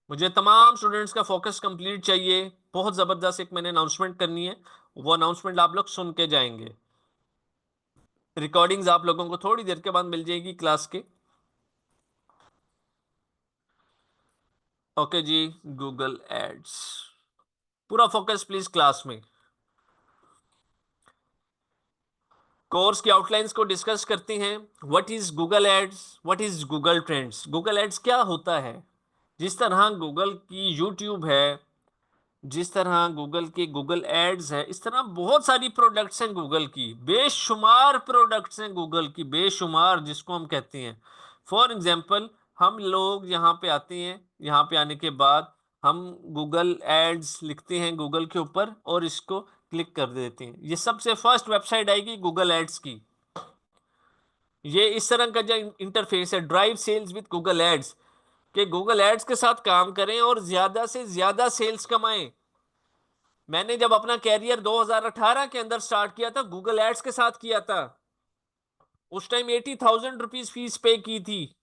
मुझे तमाम स्टूडेंट्स का फोकस कंप्लीट चाहिए। बहुत जबरदस्त एक मैंने अनाउंसमेंट करनी है, वो अनाउंसमेंट आप लोग सुन के जाएंगे। रिकॉर्डिंग्स आप लोगों को थोड़ी देर के बाद मिल जाएगी क्लास के। ओके जी। गूगल एड्स, पूरा फोकस प्लीज क्लास में। कोर्स की आउटलाइंस को डिस्कस करते हैं। What is Google ads, what is Google trends. Google ads क्या होता है? जिस तरह गूगल की यूट्यूब है, जिस तरह गूगल की गूगल एड्स है, इस तरह बहुत सारी प्रोडक्ट्स हैं गूगल की, बेशुमार प्रोडक्ट्स हैं गूगल की, बेशुमार, जिसको हम कहते हैं। फॉर एग्जांपल, हम लोग यहाँ पे आते हैं, यहाँ पे आने के बाद हम गूगल एड्स लिखते हैं गूगल के ऊपर और इसको क्लिक कर देते हैं। ये सबसे फर्स्ट वेबसाइट आएगी गूगल एड्स की। ये इस तरह का जो इंटरफेस है, drive sales with Google ads, कि गूगल एड्स के साथ काम करें और ज्यादा से ज्यादा सेल्स कमाएं। मैंने जब अपना कैरियर 2018 के अंदर स्टार्ट किया था, गूगल एड्स के साथ किया था। उस टाइम 80,000 रुपीज फीस पे की थी।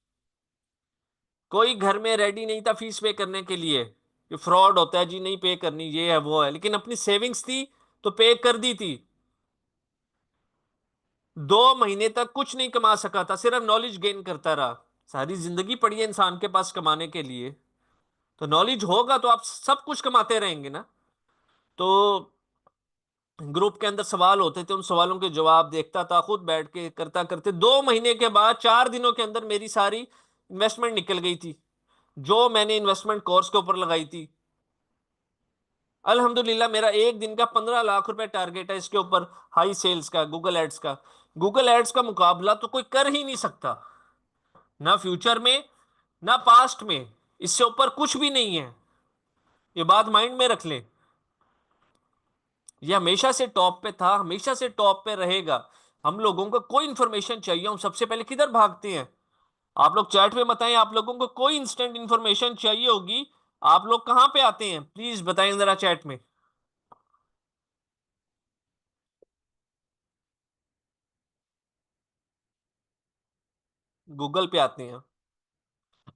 कोई घर में रेडी नहीं था फीस पे करने के लिए। ये फ्रॉड होता है जी, नहीं पे करनी, ये है वो है, लेकिन अपनी सेविंग्स थी तो पे कर दी थी। 2 महीने तक कुछ नहीं कमा सका था, सिर्फ नॉलेज गेन करता रहा। सारी जिंदगी पड़ी है इंसान के पास कमाने के लिए, तो नॉलेज होगा तो आप सब कुछ कमाते रहेंगे ना। तो ग्रुप के अंदर सवाल होते थे, उन सवालों के जवाब देखता था, खुद बैठ के करता करते 2 महीने के बाद 4 दिनों के अंदर मेरी सारी इन्वेस्टमेंट निकल गई थी, जो मैंने इन्वेस्टमेंट कोर्स के ऊपर लगाई थी। अल्हम्दुलिल्लाह मेरा एक दिन का 15 लाख रुपए टारगेट है इसके ऊपर, हाई सेल्स का, गूगल एड्स का। गूगल एड्स का मुकाबला तो कोई कर ही नहीं सकता, ना फ्यूचर में, ना पास्ट में। इससे ऊपर कुछ भी नहीं है, ये बात माइंड में रख लें। ये हमेशा से टॉप पे था, हमेशा से टॉप पे रहेगा। हम लोगों को कोई इंफॉर्मेशन चाहिए, हम सबसे पहले किधर भागते हैं? आप लोग चैट में बताएं, आप लोगों को कोई इंस्टेंट इंफॉर्मेशन चाहिए होगी, आप लोग कहां पे आते हैं? प्लीज बताएं जरा चैट में। गूगल पे आते हैं।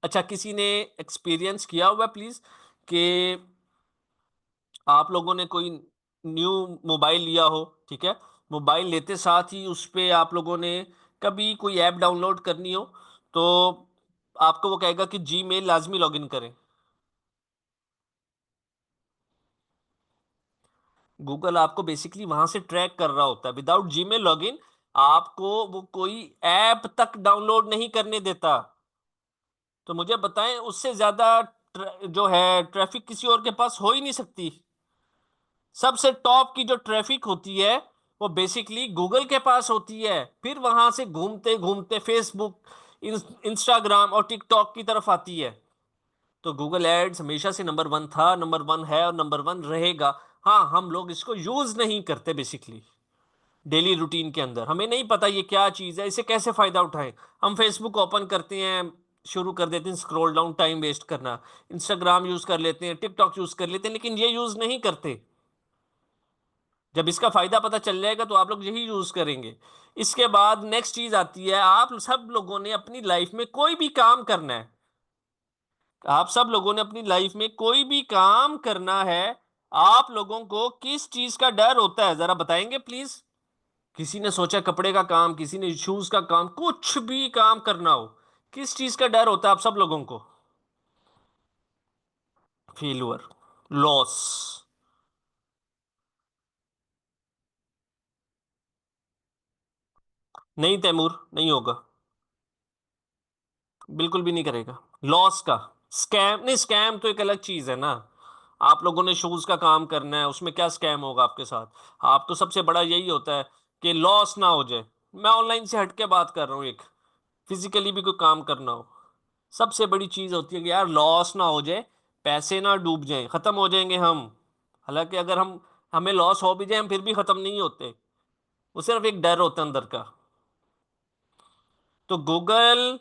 अच्छा, किसी ने एक्सपीरियंस किया हुआ प्लीज कि आप लोगों ने कोई न्यू मोबाइल लिया हो, ठीक है, मोबाइल लेते साथ ही उस पे आप लोगों ने कभी कोई ऐप डाउनलोड करनी हो, तो आपको वो कहेगा कि जीमेल लाजमी लॉगिन करें। गूगल आपको बेसिकली वहां से ट्रैक कर रहा होता है। विदाउट जीमेल लॉगिन आपको वो कोई ऐप तक डाउनलोड नहीं करने देता। तो मुझे बताएं, उससे ज्यादा जो है ट्रैफिक किसी और के पास हो ही नहीं सकती। सबसे टॉप की जो ट्रैफिक होती है वो बेसिकली गूगल के पास होती है, फिर वहां से घूमते घूमते फेसबुक, इंस्टाग्राम और टिकटॉक की तरफ आती है। तो गूगल एड्स हमेशा से नंबर वन था, नंबर वन है और नंबर वन रहेगा। हाँ, हम लोग इसको यूज नहीं करते बेसिकली डेली रूटीन के अंदर, हमें नहीं पता ये क्या चीज़ है, इसे कैसे फायदा उठाएं। हम फेसबुक ओपन करते हैं, शुरू कर देते हैं स्क्रॉल डाउन, टाइम वेस्ट करना। इंस्टाग्राम यूज कर लेते हैं, टिकटॉक यूज कर लेते हैं, लेकिन ये यूज नहीं करते। जब इसका फायदा पता चल जाएगा तो आप लोग यही यूज करेंगे। इसके बाद नेक्स्ट चीज आती है, आप सब लोगों ने अपनी लाइफ में कोई भी काम करना है, आप सब लोगों ने अपनी लाइफ में कोई भी काम करना है, आप लोगों को किस चीज का डर होता है जरा बताएंगे प्लीज? किसी ने सोचा कपड़े का काम, किसी ने शूज का काम, कुछ भी काम करना हो, किस चीज का डर होता है आप सब लोगों को? Failure, loss. नहीं तैमूर, नहीं होगा, बिल्कुल भी नहीं करेगा। लॉस का, स्कैम नहीं, स्कैम तो एक अलग चीज है ना। आप लोगों ने शूज का काम करना है, उसमें क्या स्कैम होगा आपके साथ? आप तो सबसे बड़ा यही होता है कि लॉस ना हो जाए। मैं ऑनलाइन से हट के बात कर रहा हूँ, एक फिजिकली भी कोई काम करना हो, सबसे बड़ी चीज होती है कि यार लॉस ना हो जाए, पैसे ना डूब जाएं, खत्म हो जाएंगे हम। हालांकि अगर हम, हमें लॉस हो भी जाए, हम फिर भी खत्म नहीं होते। वो सिर्फ एक डर होता है अंदर का। तो गूगल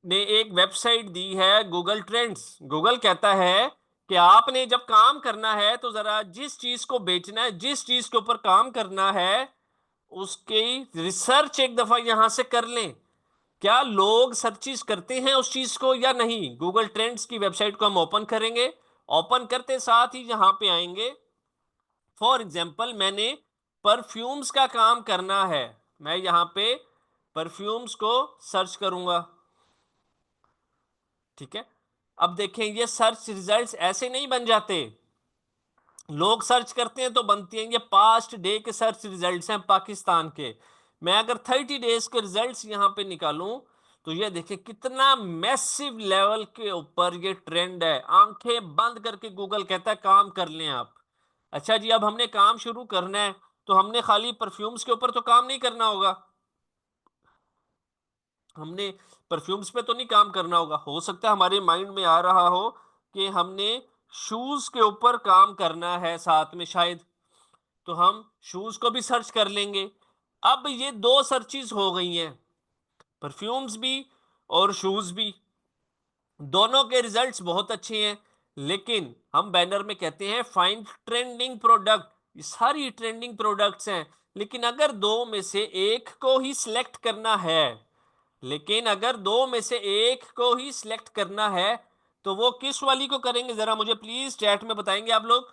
ने एक वेबसाइट दी है गूगल ट्रेंड्स। गूगल कहता है कि आपने जब काम करना है तो जरा जिस चीज को बेचना है, जिस चीज के ऊपर काम करना है, उसकी रिसर्च एक दफा यहां से कर लें। क्या लोग सर्चेस करते हैं उस चीज को या नहीं? गूगल ट्रेंड्स की वेबसाइट को हम ओपन करेंगे। ओपन करते साथ ही यहां पे आएंगे। फॉर एग्जाम्पल मैंने परफ्यूम्स का काम करना है, मैं यहां पे परफ्यूम्स को सर्च करूंगा। ठीक है, अब देखें ये सर्च रिजल्ट्स ऐसे नहीं बन जाते। लोग सर्च करते हैं तो बनती हैं, ये पास्ट डे के सर्च रिजल्ट्स हैं पाकिस्तान के। मैं अगर 30 डेज के रिजल्ट्स यहां पे निकालूं तो ये देखिए कितना मैसिव लेवल के ऊपर ये ट्रेंड है। आंखें बंद करके गूगल कहता है काम कर लें आप। अच्छा जी, अब हमने काम शुरू करना है तो हमने खाली परफ्यूम्स के ऊपर तो काम नहीं करना होगा। हमने परफ्यूम्स पे तो नहीं काम करना होगा। हो सकता है हमारे माइंड में आ रहा हो कि हमने शूज के ऊपर काम करना है साथ में शायद, तो हम शूज को भी सर्च कर लेंगे। अब ये दो सर्चेस हो गई हैं, परफ्यूम्स भी और शूज भी। दोनों के रिजल्ट्स बहुत अच्छे हैं, लेकिन हम बैनर में कहते हैं फाइंड ट्रेंडिंग प्रोडक्ट। ये सारी ट्रेंडिंग प्रोडक्ट्स हैं, लेकिन अगर दो में से एक को ही सिलेक्ट करना है, लेकिन अगर दो में से एक को ही सिलेक्ट करना है तो वो किस वाली को करेंगे? जरा मुझे प्लीज चैट में बताएंगे आप लोग।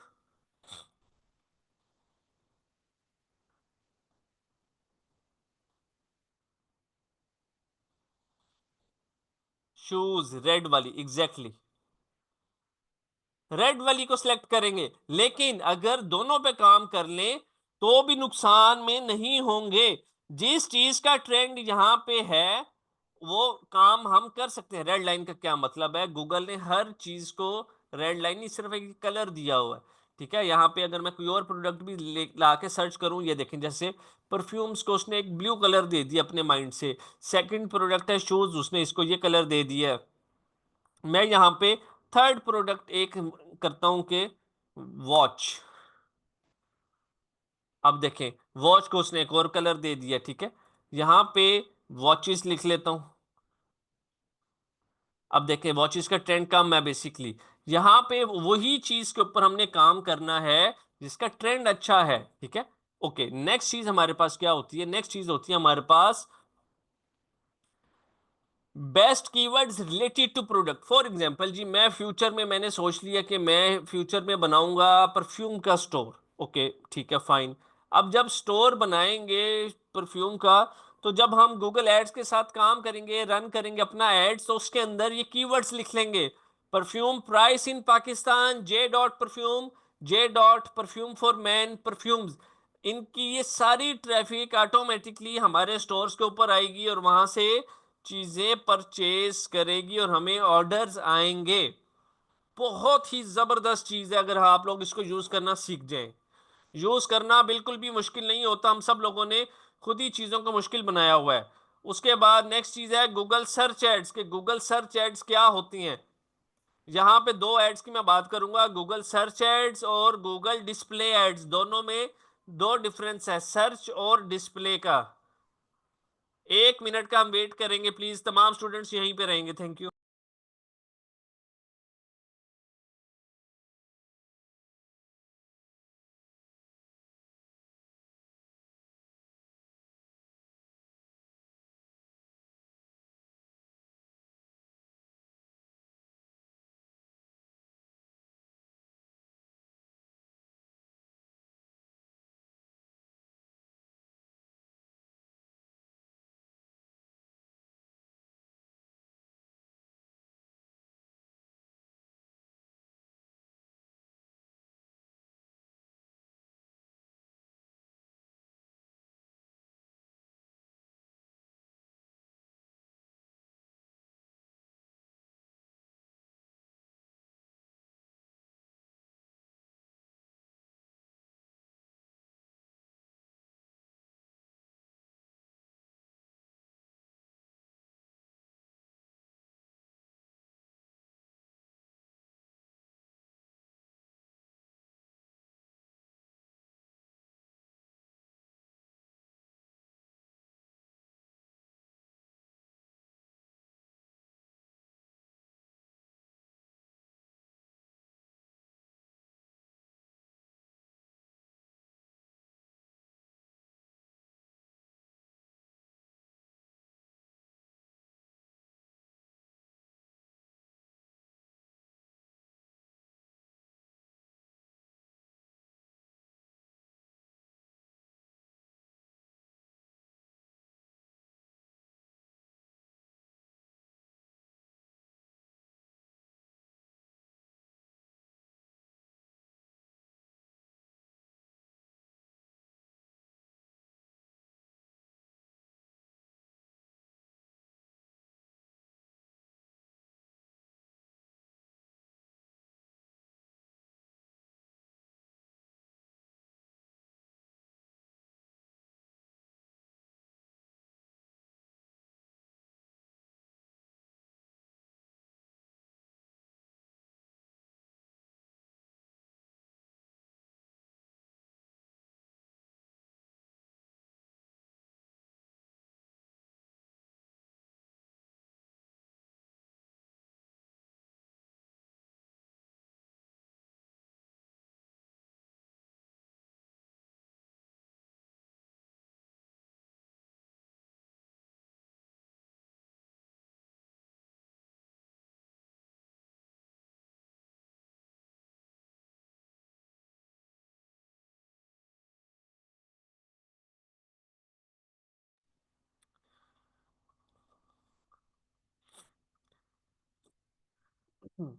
शूज, रेड वाली, एग्जैक्टली रेड वाली को सिलेक्ट करेंगे। लेकिन अगर दोनों पे काम कर लें तो भी नुकसान में नहीं होंगे। जिस चीज का ट्रेंड यहां पे है वो काम हम कर सकते हैं। रेड लाइन का क्या मतलब है? गूगल ने हर चीज को रेड लाइन नहीं, सिर्फ एक कलर दिया हुआ है। ठीक है, यहाँ पे अगर मैं कोई और प्रोडक्ट भी ला के सर्च करूं, ये देखें जैसे परफ्यूम्स को उसने एक ब्लू कलर दे दिया अपने माइंड से। सेकंड प्रोडक्ट है शूज, उसने इसको ये कलर दे दिया। मैं यहाँ पे थर्ड प्रोडक्ट एक करता हूं कि वॉच। अब देखें वॉच को उसने एक और कलर दे दिया। ठीक है, यहाँ पे वॉचेस लिख लेता हूं। अब देखें वॉचेस का ट्रेंड कम है बेसिकली। यहाँ पे वही चीज के ऊपर हमने काम करना है जिसका ट्रेंड अच्छा है। ठीक है, ओके। नेक्स्ट चीज हमारे पास क्या होती है? नेक्स्ट चीज होती है हमारे पास best keywords related to product. For example जी, मैं फ्यूचर में मैंने सोच लिया कि मैं फ्यूचर में बनाऊंगा परफ्यूम का स्टोर। ओके ठीक है, फाइन। अब जब स्टोर बनाएंगे परफ्यूम का, तो जब हम गूगल एड्स के साथ काम करेंगे, रन करेंगे अपना एड्स, तो उसके अंदर ये कीवर्ड्स लिख लेंगे। Perfume price in Pakistan, J dot perfume, J dot perfume for man perfumes. इनकी ये सारी ट्रैफिक ऑटोमेटिकली हमारे स्टोर्स के ऊपर आएगी और वहां से चीजें परचेज करेगी और हमें ऑर्डर्स आएंगे। बहुत ही जबरदस्त चीज है अगर आप लोग इसको यूज करना सीख जाएं। यूज करना बिल्कुल भी मुश्किल नहीं होता, हम सब लोगों ने खुद ही चीजों को मुश्किल बनाया हुआ है। उसके बाद नेक्स्ट चीज है गूगल सर्च एड्स के। गूगल सर्च एड्स क्या होती हैं? यहाँ पे दो एड्स की मैं बात करूंगा, गूगल सर्च एड्स और गूगल डिस्प्ले एड्स। दोनों में दो डिफरेंस है, सर्च और डिस्प्ले का। 1 मिनट का हम वेट करेंगे प्लीज, तमाम स्टूडेंट्स यहीं पे रहेंगे। Thank you. हम्म।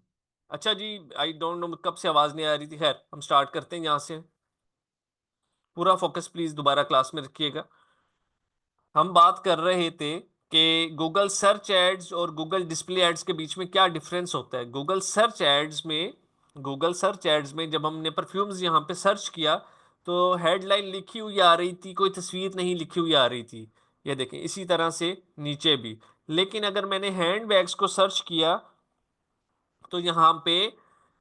अच्छा जी, आई डोंट नो कब से आवाज नहीं आ रही थी। खैर, हम स्टार्ट करते हैं यहाँ से। पूरा फोकस प्लीज दोबारा क्लास में रखिएगा। हम बात कर रहे थे कि गूगल सर्च एड्स और गूगल डिस्प्ले एड्स के बीच में क्या डिफरेंस होता है। गूगल सर्च एड्स में जब हमने परफ्यूम्स यहाँ पे सर्च किया तो हेडलाइन लिखी हुई आ रही थी, कोई तस्वीर नहीं लिखी हुई आ रही थी। ये देखें, इसी तरह से नीचे भी। लेकिन अगर मैंने हैंड बैग्स को सर्च किया तो यहाँ पे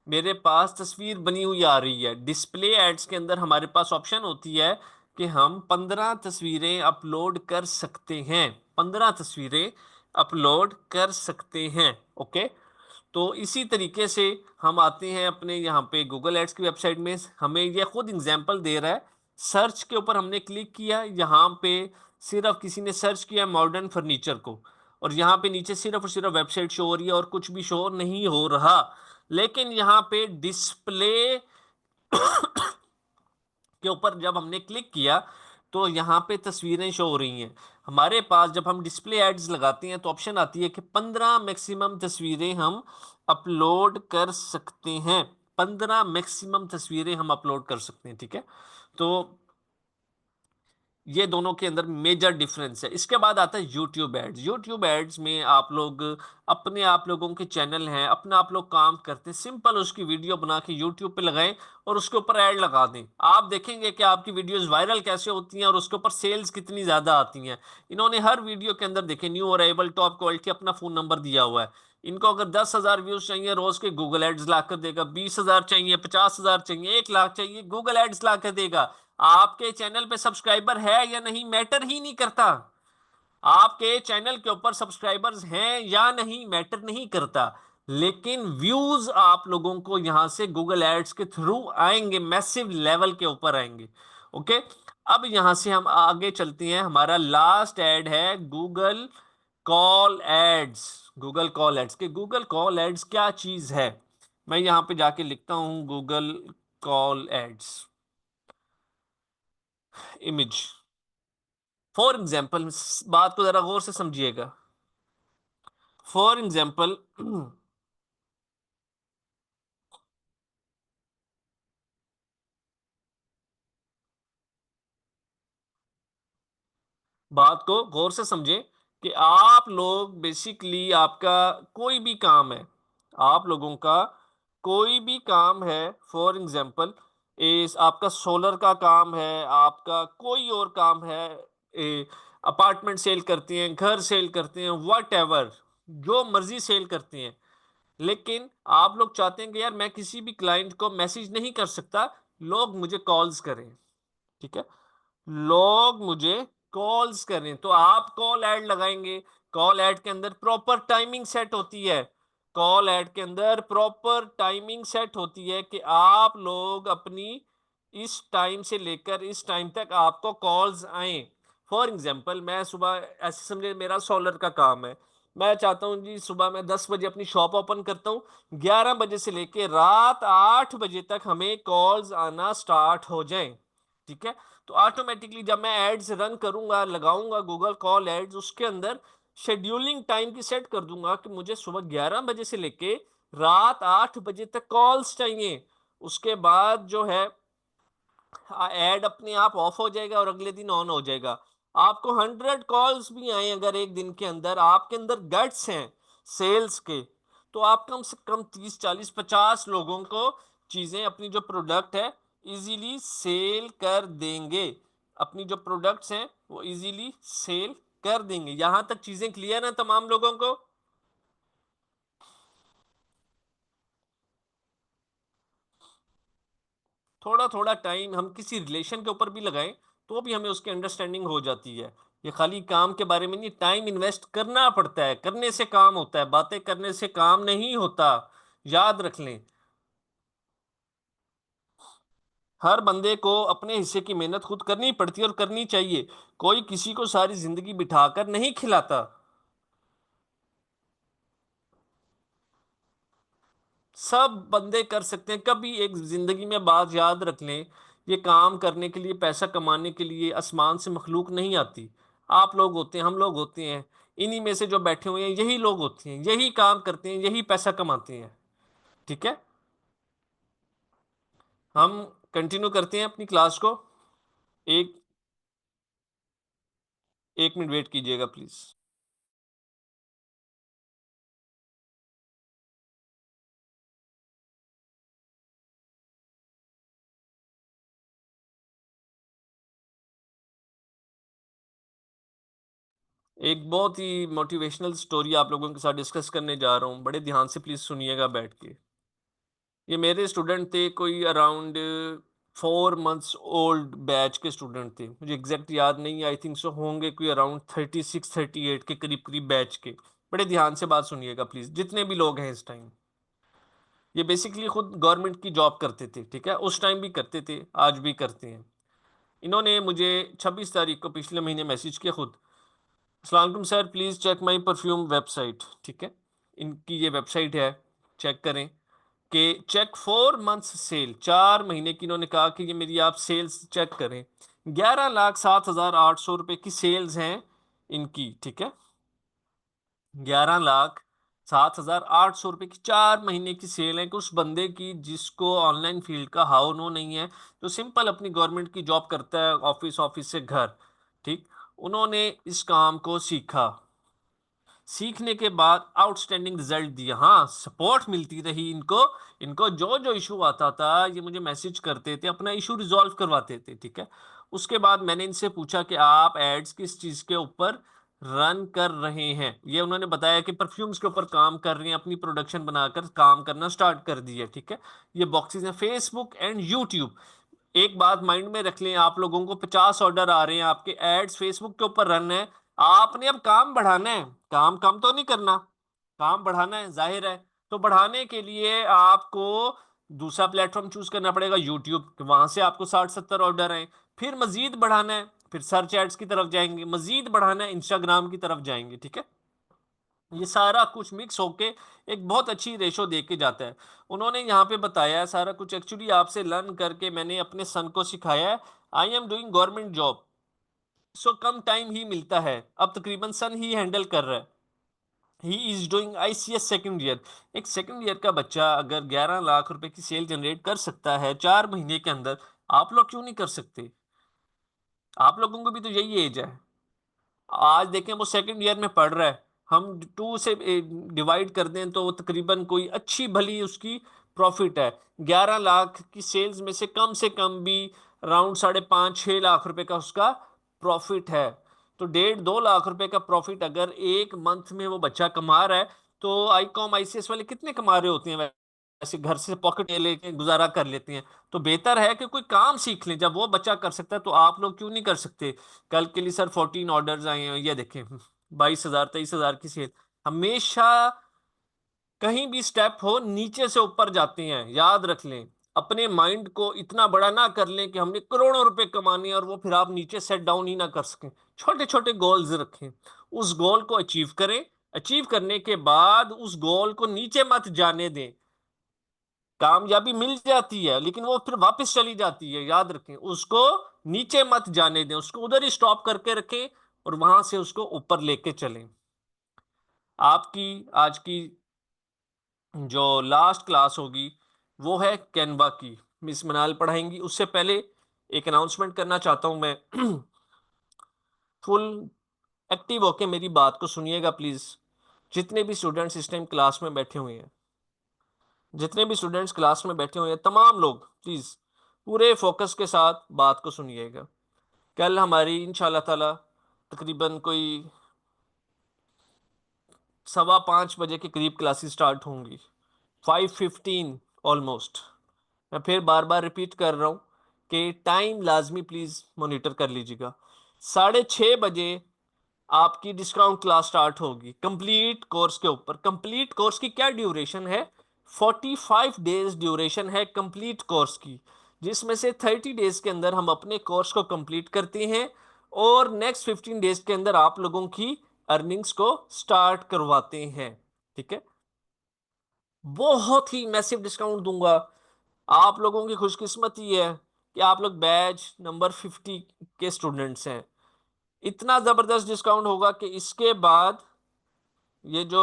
मेरे पास तस्वीर बनी हुई आ रही है। डिस्प्ले एड्स के अंदर हमारे पास ऑप्शन होती है कि हम 15 तस्वीरें अपलोड कर सकते हैं। 15 तस्वीरें अपलोड कर सकते हैं। ओके। तो इसी तरीके से हम आते हैं अपने यहाँ पे गूगल एड्स की वेबसाइट में। हमें ये खुद एग्जांपल दे रहा है। सर्च के ऊपर हमने क्लिक किया, यहाँ पे सिर्फ किसी ने सर्च किया मॉडर्न फर्नीचर को, और यहाँ पे नीचे सिर्फ और सिर्फ वेबसाइट शो हो रही है और कुछ भी शो नहीं हो रहा। लेकिन यहाँ पे डिस्प्ले के ऊपर जब हमने क्लिक किया तो यहाँ पे तस्वीरें शो हो रही हैं हमारे पास। जब हम डिस्प्ले एड्स लगाते हैं तो ऑप्शन आती है कि 15 मैक्सिमम तस्वीरें हम अपलोड कर सकते हैं। 15 मैक्सिमम तस्वीरें हम अपलोड कर सकते हैं। ठीक है। तो ये दोनों के अंदर मेजर डिफरेंस है। इसके बाद आता है यूट्यूब एड्स। यूट्यूब एड्स में आप लोग अपने, आप लोगों के चैनल हैं, अपना आप लोग काम करते हैं, सिंपल उसकी वीडियो बना के यूट्यूब पे लगाएं और उसके ऊपर ऐड लगा दें। आप देखेंगे कि आपकी वीडियोस वायरल कैसे होती हैं और उसके ऊपर सेल्स कितनी ज्यादा आती हैं। इन्होंने हर वीडियो के अंदर देखे न्यू अराइवल, टॉप क्वालिटी, अपना फोन नंबर दिया हुआ है। इनको अगर 10,000 व्यूज चाहिए रोज के, गूगल एड्स ला कर देगा। 20,000 चाहिए, 50,000 चाहिए, 1 लाख चाहिए, गूगल एड्स ला कर देगा। आपके चैनल पे सब्सक्राइबर है या नहीं मैटर ही नहीं करता। आपके चैनल के ऊपर सब्सक्राइबर्स हैं या नहीं मैटर नहीं करता। लेकिन व्यूज आप लोगों को यहां से गूगल एड्स के थ्रू आएंगे, मैसिव लेवल के ऊपर आएंगे। ओके। अब यहां से हम आगे चलते हैं। हमारा लास्ट एड है Google call ads. Google call ads के गूगल कॉल एड्स क्या चीज है, मैं यहां पे जाके लिखता हूं Google call ads image. For example, बात को जरा गौर से समझिएगा। फॉर एग्जाम्पल, बात को गौर से समझे कि आप लोग बेसिकली, आपका कोई भी काम है, आप लोगों का कोई भी काम है। फॉर एग्जाम्पल, इस आपका सोलर का काम है, आपका कोई और काम है, अपार्टमेंट सेल करते हैं, घर सेल करते हैं, वट एवर, जो मर्जी सेल करते हैं। लेकिन आप लोग चाहते हैं कि यार मैं किसी भी क्लाइंट को मैसेज नहीं कर सकता, लोग मुझे कॉल्स करें। ठीक है। लोग मुझे कॉल्स करें तो आप कॉल ऐड लगाएंगे। कॉल ऐड के अंदर प्रॉपर टाइमिंग सेट होती है। कॉल ऐड के अंदर प्रॉपर टाइमिंग सेट होती है कि आप लोग अपनी इस टाइम से लेकर इस टाइम तक आपको कॉल्स आए। फॉर एग्जांपल, मैं सुबह, ऐसे समझे मेरा सोलर का काम है, मैं चाहता हूँ जी सुबह मैं 10 बजे अपनी शॉप ओपन करता हूँ, 11 बजे से लेकर रात 8 बजे तक हमें कॉल्स आना स्टार्ट हो जाएं। ठीक है। तो ऑटोमेटिकली जब मैं एड्स रन करूंगा, लगाऊंगा गूगल कॉल एड्स, उसके अंदर शेड्यूलिंग टाइम की सेट कर दूंगा कि मुझे सुबह 11 बजे से लेके रात 8 बजे तक कॉल्स चाहिए। उसके बाद जो है ऐड अपने आप ऑफ हो जाएगा और अगले दिन ऑन हो जाएगा। आपको 100 कॉल्स भी आए अगर एक दिन के अंदर, आपके अंदर गट्स हैं सेल्स के, तो आप कम से कम 30, 40, 50 लोगों को चीजें, अपनी जो प्रोडक्ट है, इजीली सेल कर देंगे। अपनी जो प्रोडक्ट्स हैं वो इजीली सेल कर देंगे। यहां तक चीजें क्लियर हैं तमाम लोगों को? थोड़ा थोड़ा टाइम हम किसी रिलेशन के ऊपर भी लगाएं तो भी हमें उसकी अंडरस्टैंडिंग हो जाती है। ये खाली काम के बारे में नहीं, टाइम इन्वेस्ट करना पड़ता है, करने से काम होता है, बातें करने से काम नहीं होता। याद रख लें। हर बंदे को अपने हिस्से की मेहनत खुद करनी पड़ती है और करनी चाहिए। कोई किसी को सारी जिंदगी बिठाकर नहीं खिलाता। सब बंदे कर सकते हैं। कभी एक जिंदगी में बात याद रख लें, ये काम करने के लिए, पैसा कमाने के लिए आसमान से मखलूक नहीं आती। आप लोग होते हैं, हम लोग होते हैं, इन्हीं में से जो बैठे हुए हैं यही लोग होते हैं, यही काम करते हैं, यही पैसा कमाते हैं। ठीक है, हम कंटिन्यू करते हैं अपनी क्लास को। एक एक मिनट वेट कीजिएगा प्लीज। एक बहुत ही मोटिवेशनल स्टोरी आप लोगों के साथ डिस्कस करने जा रहा हूँ, बड़े ध्यान से प्लीज सुनिएगा बैठ के। ये मेरे स्टूडेंट थे, कोई अराउंड 4 मंथ्स ओल्ड बैच के स्टूडेंट थे, मुझे एग्जैक्ट याद नहीं, आई थिंक सो होंगे कोई अराउंड 36-38 के करीब करीब बैच के। बड़े ध्यान से बात सुनिएगा प्लीज, जितने भी लोग हैं इस टाइम। ये बेसिकली खुद गवर्नमेंट की जॉब करते थे, ठीक है, उस टाइम भी करते थे, आज भी करते हैं। इन्होंने मुझे 26 तारीख को पिछले महीने मैसेज किया खुद, अस्सलाम वालेकुम sir, please check my perfume website. ठीक है, इनकी ये वेबसाइट है, चेक करें कि चेक 4 मंथ्स सेल, 4 महीने की इन्होंने कहा कि ये मेरी आप सेल्स चेक करें। 11,07,800 रुपये की सेल्स हैं इनकी, ठीक है, 11,07,800 रुपये की 4 महीने की सेल है कि उस बंदे की जिसको ऑनलाइन फील्ड का हाउ नो नहीं है, तो सिंपल अपनी गवर्नमेंट की जॉब करता है, ऑफिस ऑफिस से घर, ठीक। उन्होंने इस काम को सीखा, सीखने के बाद आउटस्टैंडिंग रिजल्ट दिया, हाँ सपोर्ट मिलती रही इनको। इनको जो जो इशू आता था ये मुझे मैसेज करते थे, अपना इशू रिजॉल्व करवाते थे, ठीक है। उसके बाद मैंने इनसे पूछा कि आप एड्स किस चीज के ऊपर रन कर रहे हैं, ये उन्होंने बताया कि परफ्यूम्स के ऊपर काम कर रहे हैं, अपनी प्रोडक्शन बनाकर काम करना स्टार्ट कर दी है, ठीक है। ये बॉक्सेस हैं फेसबुक एंड यूट्यूब। एक बात माइंड में रख लें, आप लोगों को 50 ऑर्डर आ रहे हैं, आपके एड्स फेसबुक के ऊपर रन है, आपने अब काम बढ़ाना है, काम कम तो नहीं करना, काम बढ़ाना है जाहिर है। तो बढ़ाने के लिए आपको दूसरा प्लेटफॉर्म चूज करना पड़ेगा, यूट्यूब, वहां से आपको 60-70 ऑर्डर हैं। फिर मजीद बढ़ाना है, फिर सर्च एड्स की तरफ जाएंगे, मजीद बढ़ाना है, इंस्टाग्राम की तरफ जाएंगे, ठीक है। ये सारा कुछ मिक्स होके एक बहुत अच्छी रेशो दे के जाता है। उन्होंने यहाँ पे बताया है सारा कुछ, एक्चुअली आपसे लर्न करके मैंने अपने सन को सिखाया है। I am doing government job, so कम टाइम ही मिलता है, अब तकरीबन सन ही हैंडल कर रहा है। He is doing ICS second year. एक सेकंड ईयर का बच्चा अगर 11 लाख रुपए की सेल जनरेट कर सकता है 4 महीने के अंदर, आप लोग क्यों नहीं कर सकते? आप लोगों को भी तो यही एज है। आज देखें वो सेकंड ईयर में पढ़ रहा है, हम 2 से डिवाइड कर दें तो वो तकरीबन कोई अच्छी भली उसकी प्रॉफिट है। 11 लाख की सेल्स में से कम भी अराउंड 5.5-6 लाख रुपए का उसका प्रॉफिट है। तो 1.5-2 लाख रुपए का प्रॉफिट अगर एक मंथ में वो बच्चा कमा रहा है, तो आईकॉम आईसीएस वाले कितने कमा रहे होते हैं? वैसे घर से पॉकेट लेके गुजारा कर लेते हैं। तो बेहतर है कि कोई काम सीख लें, जब वो बच्चा कर सकता है तो आप लोग क्यों नहीं कर सकते? कल के लिए सर 14 ऑर्डर्स आए हैं, ये देखें 22,000 23,000 की सेल। हमेशा कहीं भी स्टेप हो नीचे से ऊपर जाते हैं, याद रख लें। अपने माइंड को इतना बड़ा ना कर लें कि हमने करोड़ों रुपए कमाने हैं और वो फिर आप नीचे सेट डाउन ही ना कर सकें। छोटे छोटे गोल्स रखें, उस गोल को अचीव करें, अचीव करने के बाद उस गोल को नीचे मत जाने दें। कामयाबी मिल जाती है लेकिन वो फिर वापस चली जाती है, याद रखें, उसको नीचे मत जाने दें, उसको उधर ही स्टॉप करके रखें और वहां से उसको ऊपर लेके चलें। आपकी आज की जो लास्ट क्लास होगी वो है कैनवा की, मिस मनाल पढ़ाएंगी। उससे पहले एक अनाउंसमेंट करना चाहता हूं मैं। फुल एक्टिव होके मेरी बात को सुनिएगा प्लीज। जितने भी स्टूडेंट्स इस टाइम क्लास में बैठे हुए हैं, जितने भी स्टूडेंट्स क्लास में बैठे हुए हैं, तमाम लोग प्लीज पूरे फोकस के साथ बात को सुनिएगा। कल हमारी इंशाल्लाह ताला तकरीबन कोई 4:15 बजे के करीब क्लासेस स्टार्ट होंगी, 5:15 ऑलमोस्ट। मैं फिर बार बार रिपीट कर रहा हूँ कि टाइम लाजमी प्लीज मॉनिटर कर लीजिएगा। 6:30 बजे आपकी डिस्काउंट क्लास स्टार्ट होगी कंप्लीट कोर्स के ऊपर। कंप्लीट कोर्स की क्या ड्यूरेशन है? 45 डेज ड्यूरेशन है कंप्लीट कोर्स की, जिसमें से 30 डेज के अंदर हम अपने कोर्स को कंप्लीट करते हैं और नेक्स्ट 15 डेज के अंदर आप लोगों की अर्निंग्स को स्टार्ट करवाते हैं, ठीक है। बहुत ही मैसिव डिस्काउंट दूंगा। आप लोगों की खुशकिस्मती है कि आप लोग बैच नंबर 50 के स्टूडेंट्स हैं। इतना जबरदस्त डिस्काउंट होगा कि इसके बाद ये जो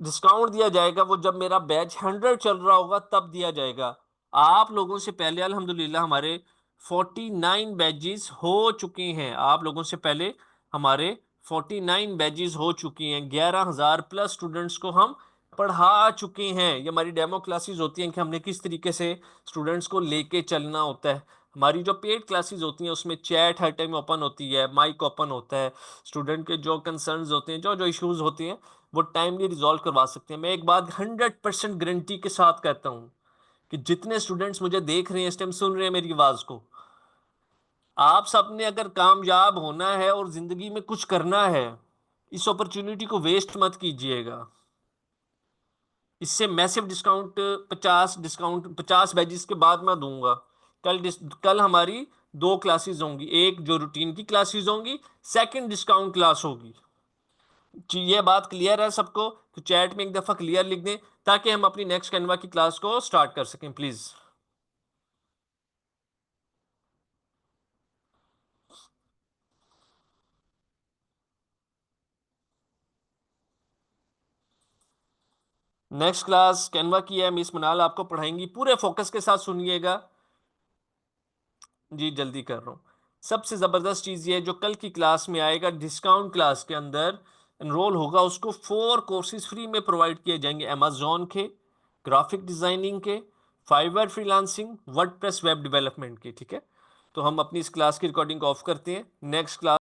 डिस्काउंट दिया जाएगा वो जब मेरा बैच 100 चल रहा होगा तब दिया जाएगा। आप लोगों से पहले अल्हम्दुलिल्लाह हमारे 49 बैचेस हो चुके हैं। आप लोगों से पहले हमारे 49 बैचेस हो चुकी हैं। 11,000 प्लस स्टूडेंट्स को हम पढ़ा चुके हैं। ये हमारी डेमो क्लासेस होती हैं कि हमने किस तरीके से स्टूडेंट्स को लेके चलना होता है। हमारी जो पेड क्लासेस होती हैं उसमें चैट हर टाइम ओपन होती है, माइक ओपन होता है। स्टूडेंट के जो कंसर्न्स होते हैं, जो जो इश्यूज होते हैं, वो टाइमली रिजॉल्व करवा सकते हैं। मैं एक बात 100% गारंटी के साथ कहता हूँ कि जितने स्टूडेंट्स मुझे देख रहे हैं इस टाइम, सुन रहे हैं मेरी आवाज को, आप सब ने अगर कामयाब होना है और जिंदगी में कुछ करना है, इस अपॉर्चुनिटी को वेस्ट मत कीजिएगा। इससे मैसिव डिस्काउंट, 50 बैचेस के बाद मैं दूंगा। कल हमारी दो क्लासेस होंगी, एक जो रूटीन की क्लासेस होंगी, सेकंड डिस्काउंट क्लास होगी। जी, ये बात क्लियर है सबको? तो चैट में एक दफा क्लियर लिख दें ताकि हम अपनी नेक्स्ट कैनवा की क्लास को स्टार्ट कर सकें, प्लीज। नेक्स्ट क्लास कैनवा की है, मिस मनाल आपको पढ़ाएंगी। पूरे फोकस के साथ सुनिएगा। जी जल्दी कर रहा हूँ। सबसे ज़बरदस्त चीज़ ये है, जो कल की क्लास में आएगा, डिस्काउंट क्लास के अंदर एनरोल होगा उसको 4 कोर्सेज फ्री में प्रोवाइड किए जाएंगे। अमेजोन के, ग्राफिक डिज़ाइनिंग के, Fiverr freelancing, WordPress web development के। ठीक है, तो हम अपनी इस क्लास की रिकॉर्डिंग ऑफ करते हैं। Next class